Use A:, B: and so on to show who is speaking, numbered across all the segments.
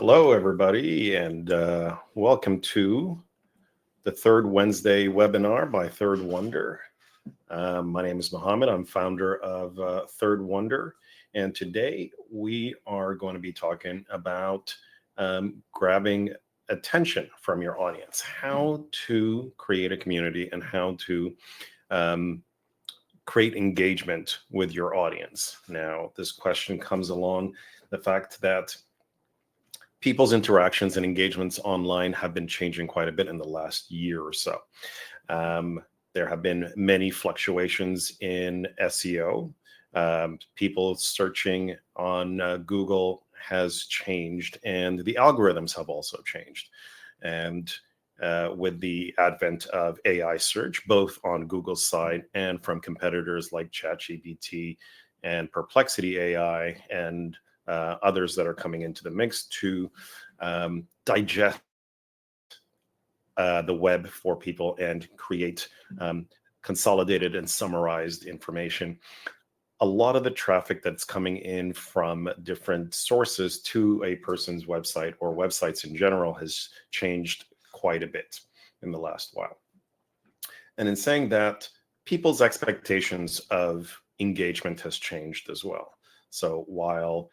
A: Hello, everybody, and welcome to the third Wednesday webinar by Third Wunder. My name is Mohamed. I'm founder of Third Wunder, and today we are going to be talking about grabbing attention from your audience, how to create a community and how to create engagement with your audience. Now, this question comes along the fact that people's interactions and engagements online have been changing quite a bit in the last year or so. There have been many fluctuations in SEO. People searching on Google has changed, and the algorithms have also changed. And with the advent of AI search, both on Google's side and from competitors like ChatGPT and Perplexity AI and others that are coming into the mix to digest the web for people and create consolidated and summarized information. A lot of the traffic that's coming in from different sources to a person's website or websites in general has changed quite a bit in the last while. And in saying that, people's expectations of engagement has changed as well. So while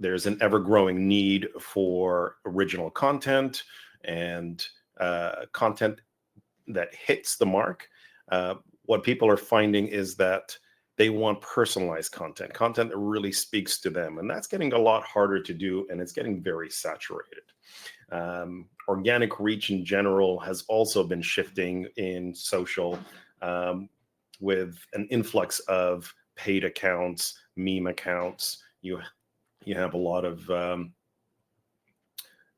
A: there's an ever-growing need for original content and content that hits the mark, what people are finding is that they want personalized content that really speaks to them. And that's getting a lot harder to do, and it's getting very saturated. Organic reach in general has also been shifting in social with an influx of paid accounts, meme accounts. You have a lot of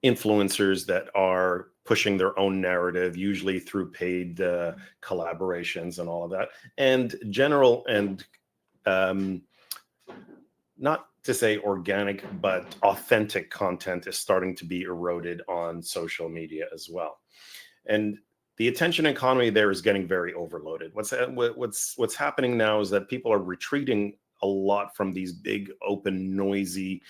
A: influencers that are pushing their own narrative, usually through paid collaborations and all of that. And general and not to say organic, but authentic content is starting to be eroded on social media as well. And the attention economy there is getting very overloaded. What's happening now is that people are retreating a lot from these big, open, noisy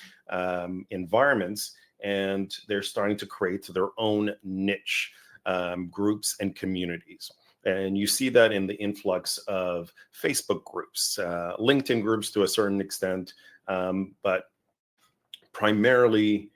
A: environments, and they're starting to create their own niche groups and communities. And you see that in the influx of Facebook groups, LinkedIn groups to a certain extent, but primarily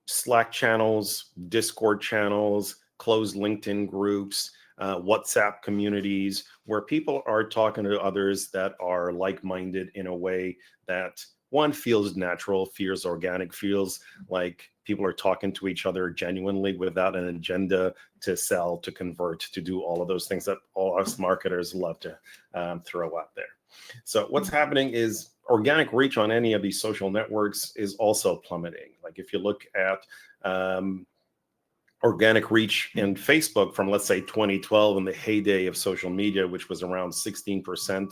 A: Slack channels, Discord channels, closed LinkedIn groups, WhatsApp communities, where people are talking to others that are like-minded in a way that one feels natural, feels organic, feels like people are talking to each other genuinely without an agenda to sell, to convert, to do all of those things that all us marketers love to throw out there. So what's happening is organic reach on any of these social networks is also plummeting. Like if you look at organic reach in Facebook from, let's say, 2012 in the heyday of social media, which was around 16%.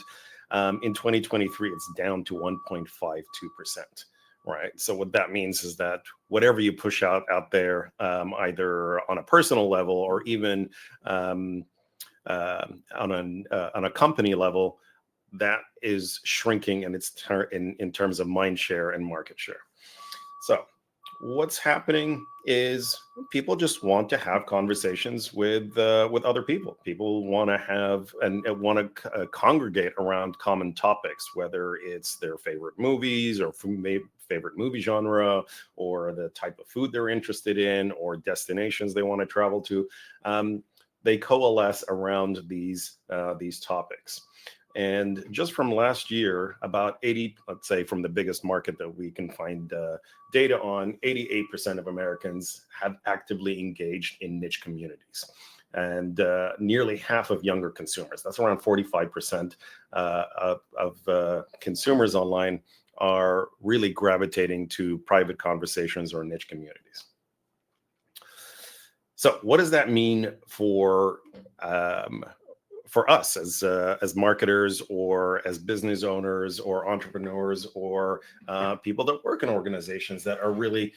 A: In 2023, it's down to 1.52%, right? So what that means is that whatever you push out there, either on a personal level or even on a company level, that is shrinking in in terms of mind share and market share. So what's happening is people just want to have conversations with other people. People want to have and want to congregate around common topics, whether it's their favorite movies or favorite movie genre, or the type of food they're interested in, or destinations they want to travel to. They coalesce around these topics. And just from last year, about 80, let's say from the biggest market that we can find data on, 88% of Americans have actively engaged in niche communities. And nearly half of younger consumers, that's around 45% of consumers online, are really gravitating to private conversations or niche communities. So what does that mean for us as marketers, or as business owners, or entrepreneurs, or people that work in organizations that are really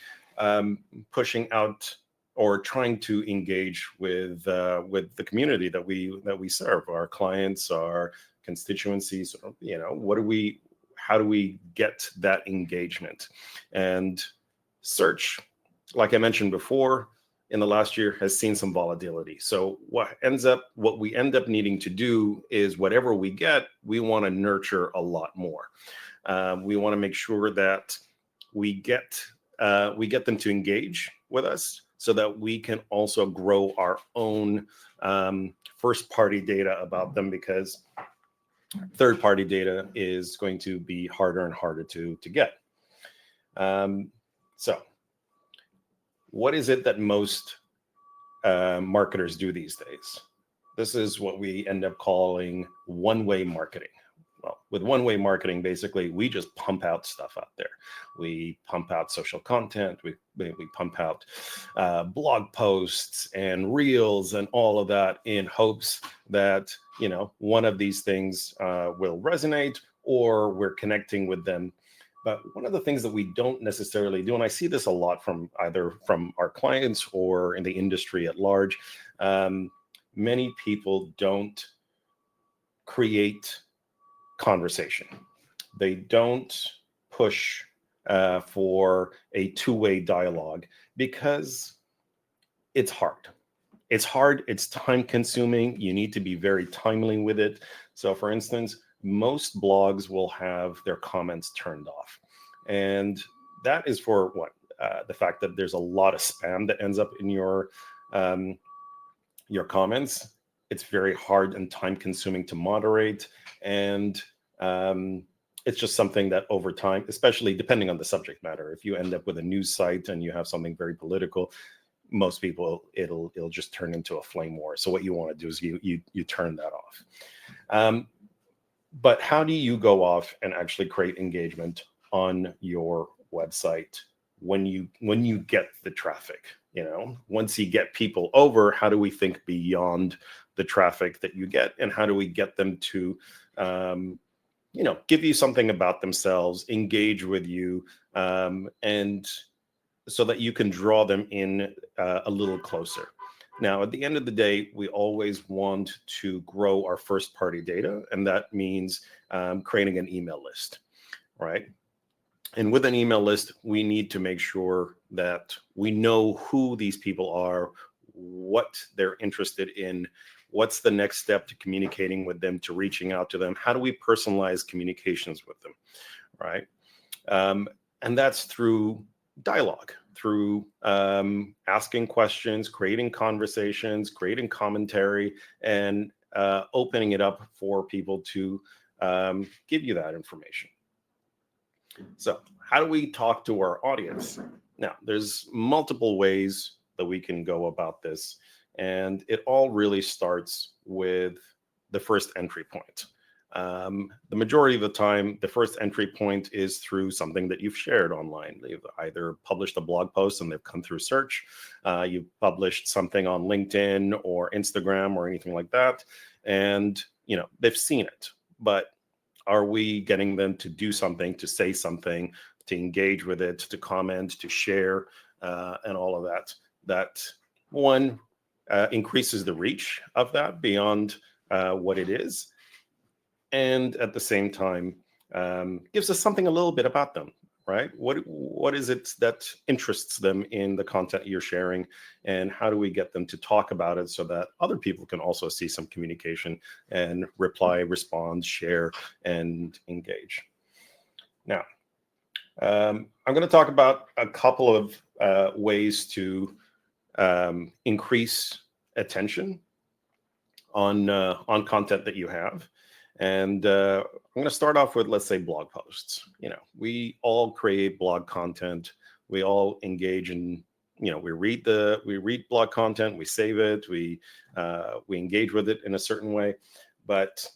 A: pushing out or trying to engage with the community that we serve, our clients, our constituencies? how do we get that engagement? And search, like I mentioned before, in the last year has seen some volatility. So what we end up needing to do is whatever we get, we want to nurture a lot more. We want to make sure that we get them to engage with us, so that we can also grow our own first-party data about them, because third-party data is going to be harder and harder to get. So what is it that most marketers do these days? This is what we end up calling one-way marketing. Well, with one-way marketing, basically, we just pump out stuff out there. We pump out social content. We pump out blog posts and reels and all of that in hopes that, one of these things will resonate, or we're connecting with them. But one of the things that we don't necessarily do, and I see this a lot from either from our clients or in the industry at large, many people don't create conversation. They don't push for a two-way dialogue, because it's hard. It's hard. It's time consuming. You need to be very timely with it. So for instance, most blogs will have their comments turned off. And that is for what? The fact that there's a lot of spam that ends up in your comments. It's very hard and time consuming to moderate. And it's just something that over time, especially depending on the subject matter, if you end up with a news site and you have something very political, most people, it'll just turn into a flame war. So what you want to do is you turn that off. But how do you go off and actually create engagement on your website when you get the traffic? Once you get people over, how do we think beyond the traffic that you get, and how do we get them to give you something about themselves, engage with you, and so that you can draw them in a little closer. Now, at the end of the day, we always want to grow our first-party data, and that means creating an email list, right? And with an email list, we need to make sure that we know who these people are, what they're interested in, what's the next step to communicating with them, to reaching out to them. How do we personalize communications with them, right? And that's through dialogue, through asking questions, creating conversations, creating commentary, and opening it up for people to give you that information. So how do we talk to our audience? Now, there's multiple ways that we can go about this, and it all really starts with the first entry point. The majority of the time, the first entry point is through something that you've shared online. They've either published a blog post and they've come through search. You've published something on LinkedIn or Instagram or anything like that, and they've seen it. But are we getting them to do something, to say something, to engage with it, to comment, to share, and all of that? That one increases the reach of that beyond what it is, and at the same time gives us something a little bit about them, right? What is it that interests them in the content you're sharing, and how do we get them to talk about it so that other people can also see some communication and reply, respond, share, and engage? Now, I'm going to talk about a couple of ways to increase attention on content that you have. And I'm going to start off with, let's say, blog posts. We all create blog content. We all engage in, we read blog content, we save it, we engage with it in a certain way. But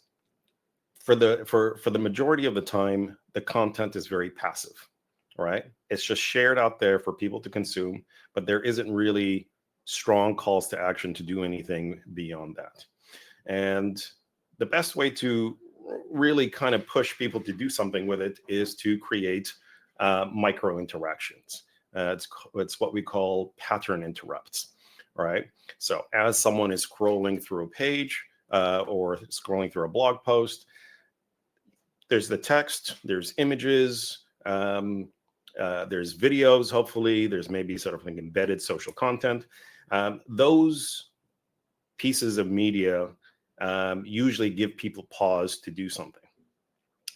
A: for the majority of the time, the content is very passive, right? It's just shared out there for people to consume, but there isn't really strong calls to action to do anything beyond that. And the best way to really kind of push people to do something with it is to create micro interactions. It's what we call pattern interrupts, right? So as someone is scrolling through a page or scrolling through a blog post, there's the text, there's images, there's videos, hopefully, there's maybe sort of like embedded social content. Those pieces of media usually give people pause to do something.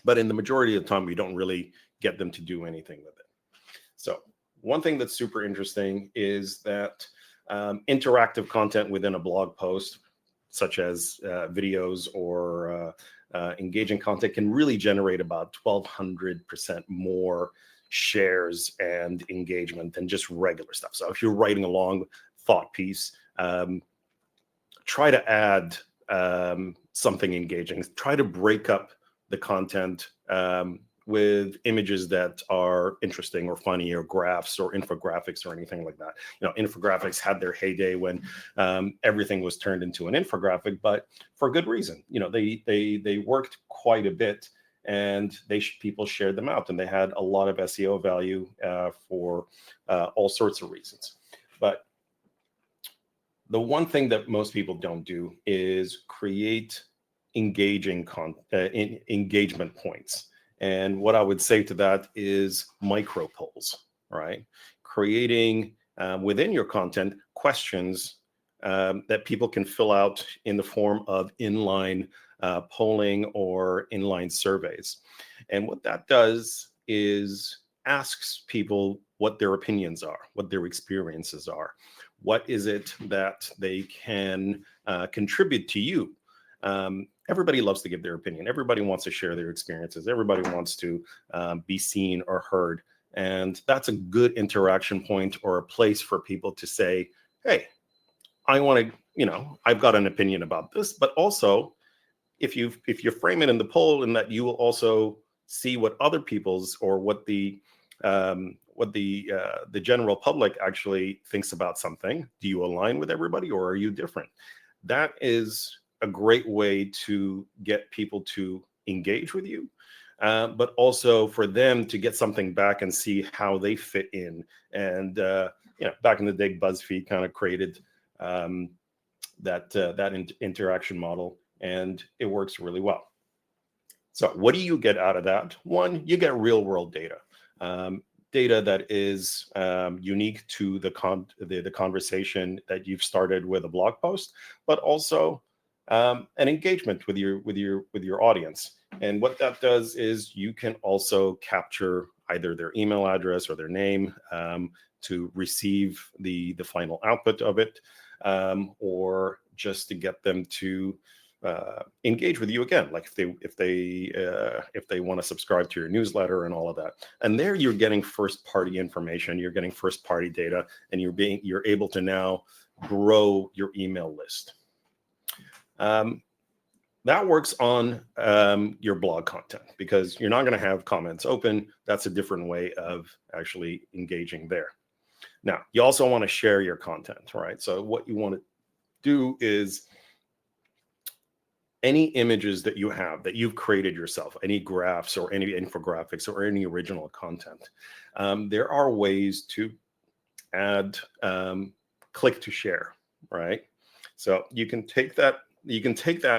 A: But in the majority of the time, we don't really get them to do anything with it. So one thing that's super interesting is that interactive content within a blog post, such as videos or engaging content, can really generate about 1,200% more shares and engagement than just regular stuff. So if you're writing a long thought piece, try to add something engaging. Try to break up the content with images that are interesting or funny, or graphs or infographics or anything like that. You know, infographics had their heyday when everything was turned into an infographic, but for good reason. You know, they worked quite a bit, and people shared them out, and they had a lot of SEO value for all sorts of reasons. But the one thing that most people don't do is create engagement points. And what I would say to that is micro polls, right? Creating within your content questions that people can fill out in the form of inline polling or inline surveys. And what that does is asks people what their opinions are, what their experiences are. What is it that they can contribute to you? Everybody loves to give their opinion. Everybody wants to share their experiences. Everybody wants to be seen or heard. And that's a good interaction point or a place for people to say, hey, I want to, you know, I've got an opinion about this. But also, if you frame it in the poll, and that you will also see what other people's, or what the general public actually thinks about something. Do you align with everybody, or are you different? That is a great way to get people to engage with you, but also for them to get something back and see how they fit in. And you know, back in the day, BuzzFeed kind of created that interaction model, and it works really well. So what do you get out of that? One, you get real world data. Data that is unique to the conversation that you've started with a blog post, but also an engagement with your audience. And what that does is you can also capture either their email address or their name to receive the final output of it, or just to get them to engage with you again, like if they want to subscribe to your newsletter and all of that. And there you're getting first party information, you're getting first party data, and you're able to now grow your email list. That works on your blog content, because you're not going to have comments open. That's a different way of actually engaging there. Now, you also want to share your content, right? So what you want to do is any images that you have that you've created yourself, any graphs or any infographics or any original content, there are ways to add click to share, right? So you can take that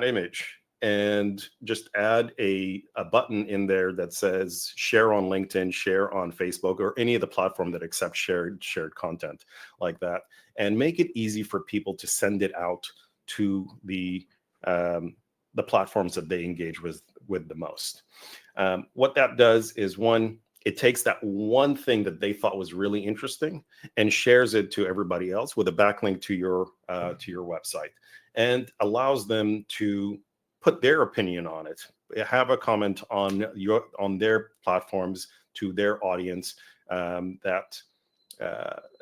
A: image and just add a button in there that says share on LinkedIn, share on Facebook, or any of the platform that accepts shared content like that, and make it easy for people to send it out to the platforms that they engage with the most. What that does is, one, it takes that one thing that they thought was really interesting and shares it to everybody else with a backlink to your website, and allows them to put their opinion on it, have a comment on their platforms to their audience, that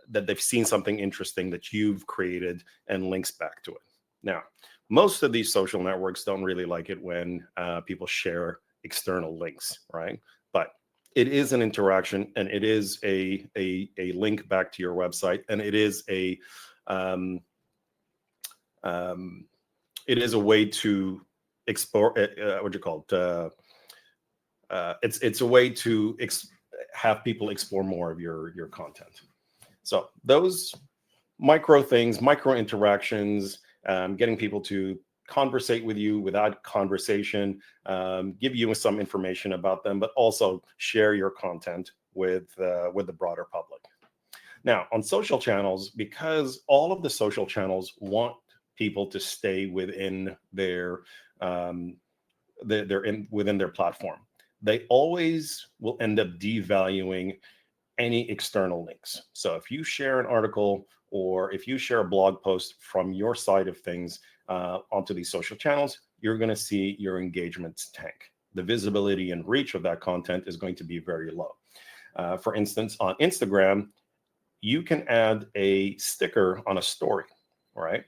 A: they've seen something interesting that you've created, and links back to it. Now, most of these social networks don't really like it when people share external links, right? But it is an interaction, and it is a link back to your website, and it is a way to explore. What do you call it? It's a way to have people explore more of your content. So those micro things, micro interactions, getting people to conversate with you without conversation, give you some information about them, but also share your content with the broader public. Now, on social channels, because all of the social channels want people to stay within within their platform, they always will end up devaluing any external links. So if you share an article or if you share a blog post from your side of things onto these social channels, you're going to see your engagement tank. The visibility and reach of that content is going to be very low. For instance, on Instagram, you can add a sticker on a story, right?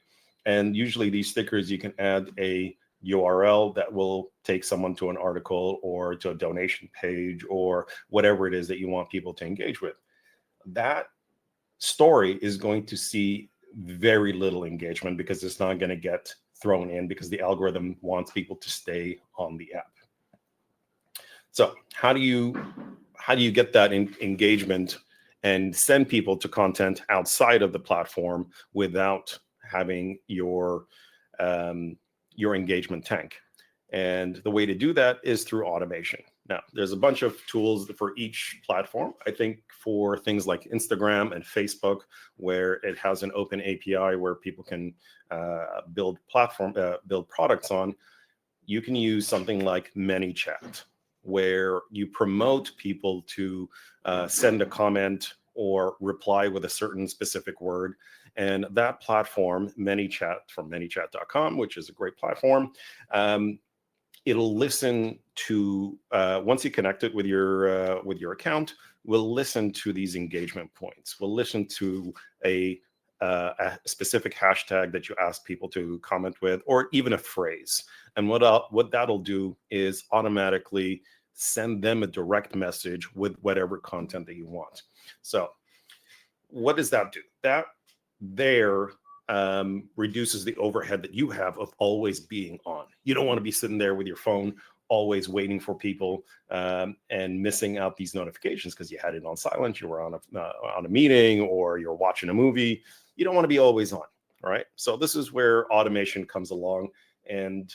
A: And usually these stickers, you can add a URL that will take someone to an article or to a donation page or whatever it is that you want people to engage with. That story is going to see very little engagement because it's not going to get thrown in because the algorithm wants people to stay on the app. So how do you get that engagement and send people to content outside of the platform without having your engagement tank? And the way to do that is through automation. Now, there's a bunch of tools for each platform. I think for things like Instagram and Facebook, where it has an open API where people can build products on, you can use something like ManyChat, where you promote people to send a comment or reply with a certain specific word. And that platform, ManyChat, from manychat.com, which is a great platform, it'll listen to, once you connect it with your account, will listen to these engagement points. We'll listen to a specific hashtag that you ask people to comment with, or even a phrase. And what that'll do is automatically send them a direct message with whatever content that you want. So what does that do? That there reduces the overhead that you have of always being on. You don't want to be sitting there with your phone, always waiting for people and missing out these notifications because you had it on silent, you were on a meeting, or you're watching a movie. You don't want to be always on, right? So this is where automation comes along and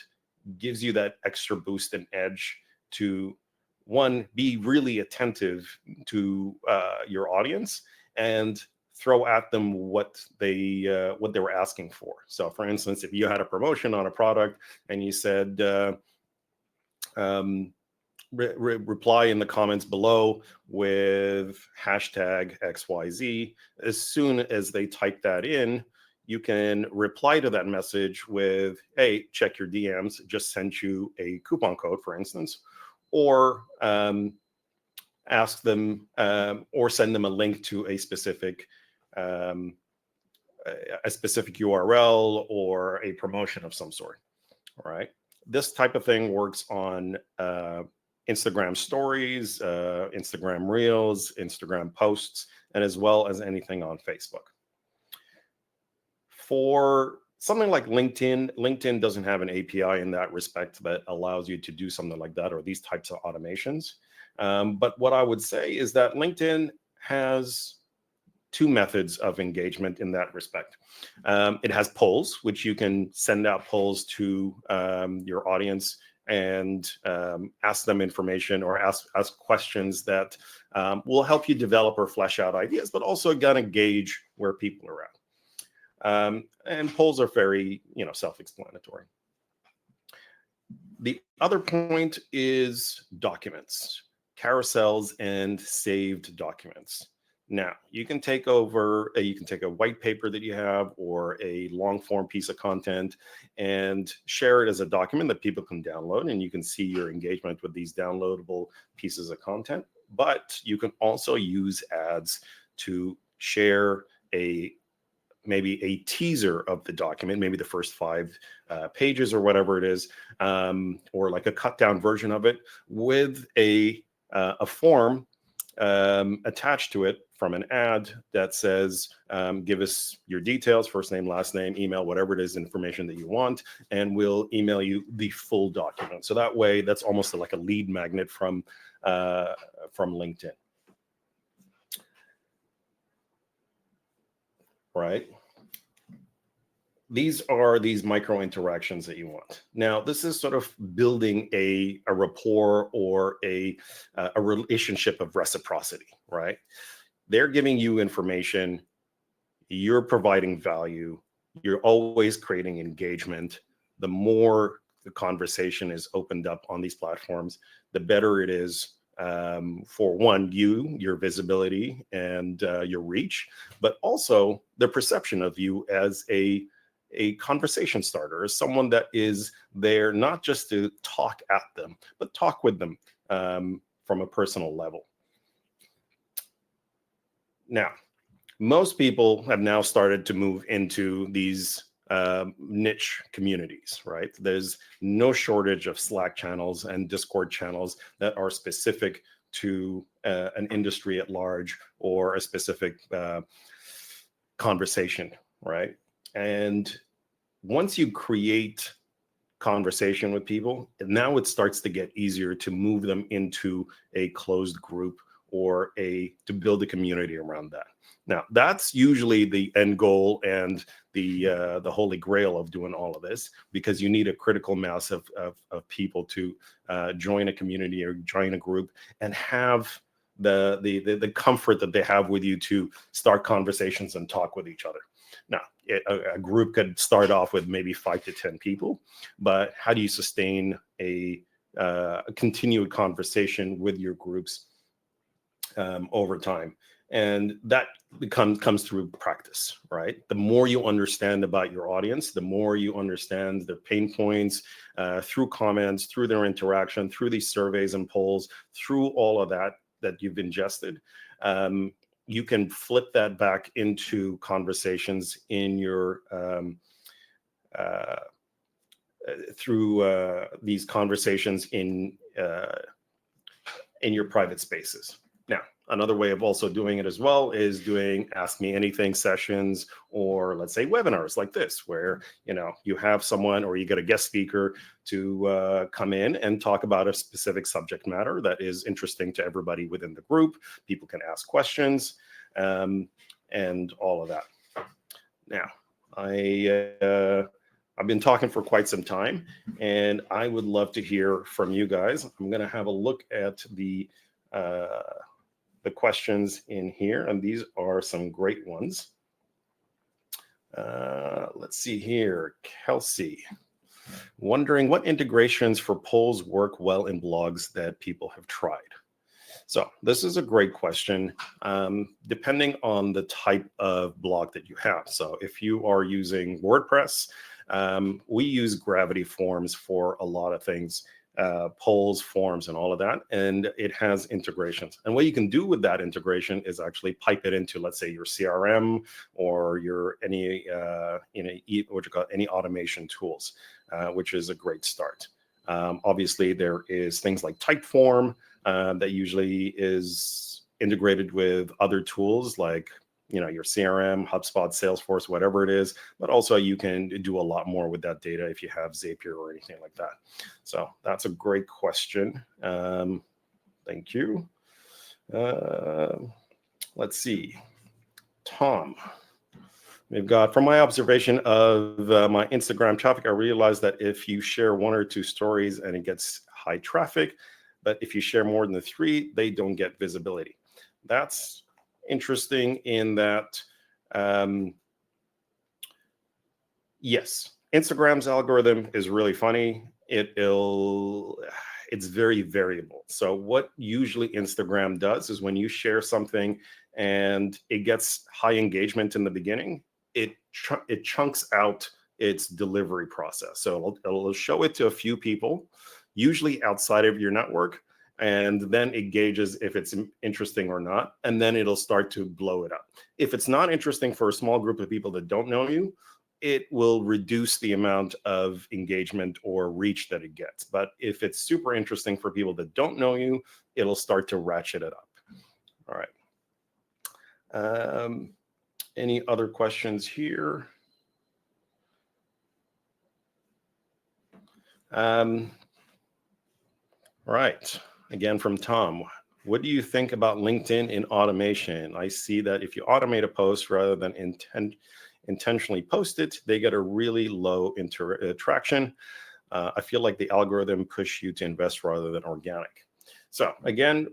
A: gives you that extra boost and edge to, one, be really attentive to your audience and throw at them what they were asking for. So for instance, if you had a promotion on a product and you said, reply in the comments below with hashtag XYZ, as soon as they type that in, you can reply to that message with, hey, check your DMs, just sent you a coupon code, for instance, or ask them or send them a link to a specific URL or a promotion of some sort. All right. This type of thing works on Instagram stories, Instagram reels, Instagram posts, and as well as anything on Facebook. For something like LinkedIn, LinkedIn doesn't have an API in that respect that allows you to do something like that or these types of automations. But what I would say is that LinkedIn has two methods of engagement in that respect. It has polls, which you can send out polls to your audience and ask them information or ask questions that will help you develop or flesh out ideas, but also gonna gauge where people are at. And polls are very, self-explanatory. The other point is documents, carousels, and saved documents. Now, you can take a white paper that you have or a long form piece of content and share it as a document that people can download, and you can see your engagement with these downloadable pieces of content. But you can also use ads to share maybe a teaser of the document, maybe the first 5 pages or whatever it is, or like a cut down version of it with a form attached to it from an ad that says, give us your details, first name, last name, email, whatever it is, information that you want, and we'll email you the full document. So that way, that's almost like a lead magnet from LinkedIn. Right. these are these micro interactions that you want. Now, this is sort of building a rapport or a relationship of reciprocity, right? They're giving you information, you're providing value, you're always creating engagement. The more the conversation is opened up on these platforms, the better it is, for one, your visibility and your reach, but also the perception of you as a conversation starter, as someone that is there not just to talk at them, but talk with them, from a personal level. Now, most people have now started to move into these niche communities, right? There's no shortage of Slack channels and Discord channels that are specific to an industry at large or a specific conversation, right? And once you create conversation with people, now it starts to get easier to move them into a closed group or to build a community around that. Now, that's usually the end goal and the holy grail of doing all of this, because you need a critical mass of people to join a community or join a group and have the comfort that they have with you to start conversations and talk with each other. Now, a group could start off with maybe 5 to 10 people, but how do you sustain a continued conversation with your groups over time? And that comes through practice, right? The more you understand about your audience, the more you understand their pain points, through comments, through their interaction, through these surveys and polls, through all of that you've ingested. You can flip that back into conversations in your through these conversations in your private spaces. Now, another way of also doing it as well is doing Ask Me Anything sessions, or let's say webinars like this, where you have someone or you get a guest speaker to come in and talk about a specific subject matter that is interesting to everybody within the group. People can ask questions, and all of that. Now, I've been talking for quite some time, and I would love to hear from you guys. I'm going to have a look at the questions in here, and these are some great ones. Let's see here. Kelsey, wondering what integrations for polls work well in blogs that people have tried. So this is a great question, depending on the type of blog that you have. So if you are using WordPress, we use Gravity Forms for a lot of things. Polls, forms, and all of that, and it has integrations. And what you can do with that integration is actually pipe it into, let's say, your CRM or your any automation tools, which is a great start. Obviously, there is things like Typeform that usually is integrated with other tools like your CRM, HubSpot, Salesforce, whatever it is, but also you can do a lot more with that data if you have Zapier or anything like that. So that's a great question. Thank you. Let's see. Tom, we've got, from my observation of my Instagram traffic, I realized that if you share 1 or 2 stories and it gets high traffic, but if you share more than 3, they don't get visibility. That's interesting in that, yes, Instagram's algorithm is really funny. It's very variable. So what usually Instagram does is when you share something and it gets high engagement in the beginning, it chunks out its delivery process. So it'll show it to a few people, usually outside of your network, and then it gauges if it's interesting or not, and then it'll start to blow it up. If it's not interesting for a small group of people that don't know you, it will reduce the amount of engagement or reach that it gets. But if it's super interesting for people that don't know you, it'll start to ratchet it up. All right. Any other questions here? Right. Again, from Tom, what do you think about LinkedIn in automation? I see that if you automate a post rather than intentionally post it, they get a really low traction. I feel like the algorithm push you to invest rather than organic. So again,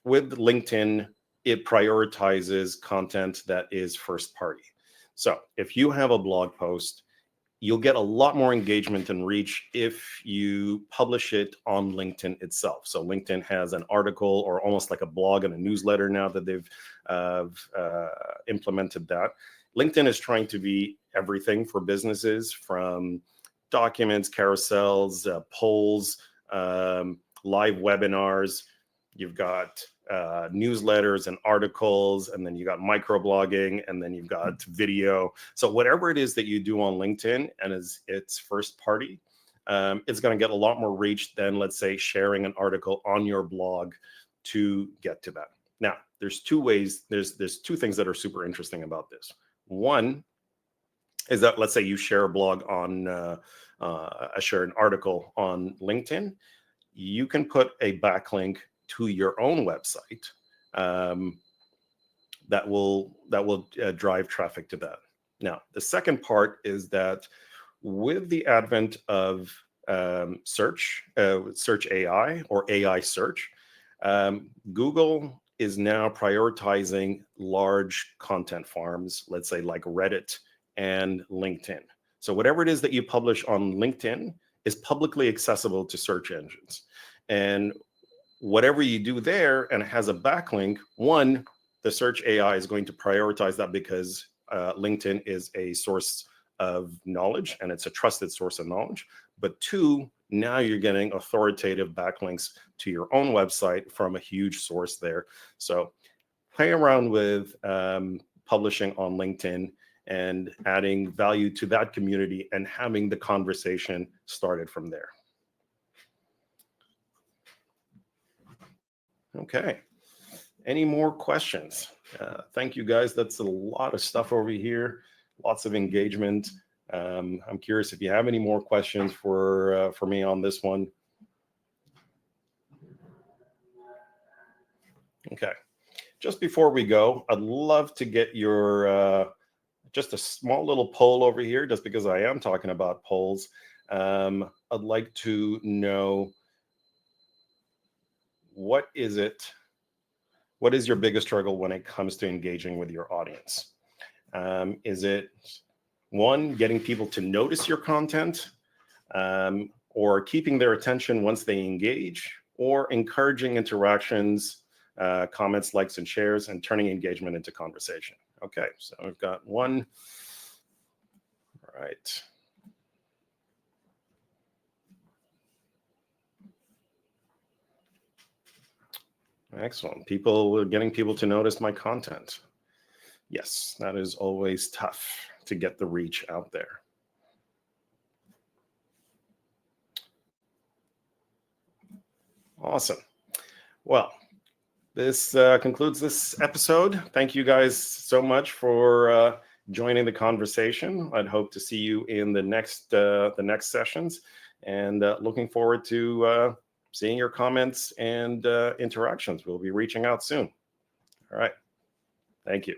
A: with LinkedIn, it prioritizes content that is first party. So if you have a blog post, you'll get a lot more engagement and reach if you publish it on LinkedIn itself. So LinkedIn has an article or almost like a blog and a newsletter now that they've implemented that. LinkedIn is trying to be everything for businesses, from documents, carousels, polls, live webinars. You've got newsletters and articles, and then you got microblogging, and then you've got video. So whatever it is that you do on LinkedIn and it's first party, it's going to get a lot more reach than, let's say, sharing an article on your blog to get to that. Now, there's two ways. There's two things that are super interesting about this. One is that, let's say you share a blog on share an article on LinkedIn, you can put a backlink to your own website that will drive traffic to that. Now, the second part is that with the advent of search AI or AI search, Google is now prioritizing large content farms, let's say like Reddit and LinkedIn. So whatever it is that you publish on LinkedIn is publicly accessible to search engines. And whatever you do there and it has a backlink, one, the search AI is going to prioritize that because LinkedIn is a source of knowledge and it's a trusted source of knowledge. But two, now you're getting authoritative backlinks to your own website from a huge source there. So play around with publishing on LinkedIn and adding value to that community and having the conversation started from there. Okay. Any more questions? Thank you, guys. That's a lot of stuff over here. Lots of engagement. I'm curious if you have any more questions for me on this one. Okay. Just before we go, I'd love to get your just a small little poll over here, just because I am talking about polls. I'd like to know, what is your biggest struggle when it comes to engaging with your audience? Is it, one, getting people to notice your content, or keeping their attention once they engage, or encouraging interactions, comments, likes, and shares, and turning engagement into conversation? Okay, so we've got one. All right. Excellent. Getting people to notice my content. Yes, that is always tough to get the reach out there. Awesome. Well, this concludes this episode. Thank you guys so much for joining the conversation. I'd hope to see you in the next sessions, and looking forward to seeing your comments and interactions. We'll be reaching out soon. All right. Thank you.